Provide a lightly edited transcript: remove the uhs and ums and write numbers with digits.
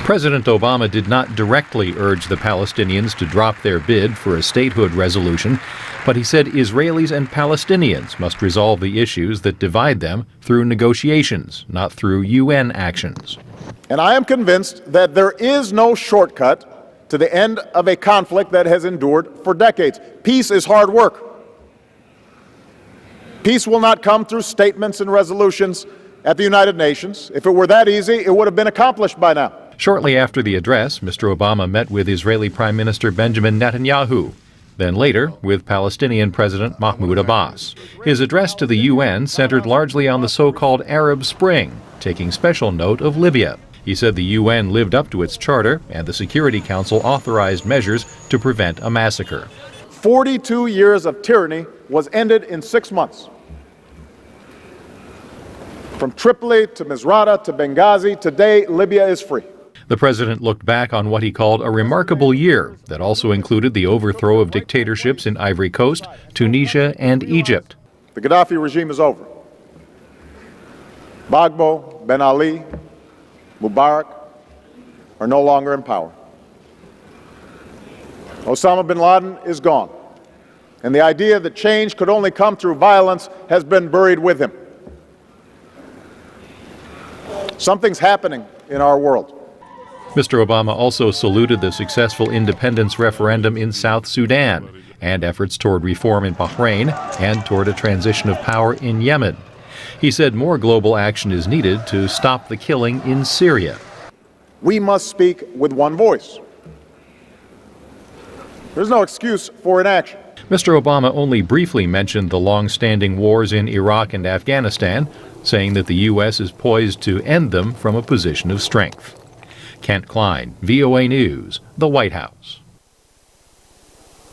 President Obama did not directly urge the Palestinians to drop their bid for a statehood resolution, but he said Israelis and Palestinians must resolve the issues that divide them through negotiations, not through UN actions. And I am convinced that there is no shortcut to the end of a conflict that has endured for decades. Peace is hard work. Peace will not come through statements and resolutions at the United Nations. If it were that easy, it would have been accomplished by now. Shortly after the address, Mr. Obama met with Israeli Prime Minister Benjamin Netanyahu, then later with Palestinian President Mahmoud Abbas. His address to the UN centered largely on the so-called Arab Spring, taking special note of Libya. He said the UN lived up to its charter and the Security Council authorized measures to prevent a massacre. 42 years of tyranny was ended in 6 months. From Tripoli to Misrata to Benghazi, today Libya is free. The president looked back on what he called a remarkable year that also included the overthrow of dictatorships in Ivory Coast, Tunisia, and Egypt. The Gaddafi regime is over. Gbagbo, Ben Ali, Mubarak are no longer in power. Osama bin Laden is gone. And the idea that change could only come through violence has been buried with him. Something's happening in our world. Mr. Obama also saluted the successful independence referendum in South Sudan and efforts toward reform in Bahrain and toward a transition of power in Yemen. He said more global action is needed to stop the killing in Syria. We must speak with one voice. There's no excuse for inaction. Mr. Obama only briefly mentioned the long-standing wars in Iraq and Afghanistan, saying that the U.S. is poised to end them from a position of strength. Klein, VOA News, the White House.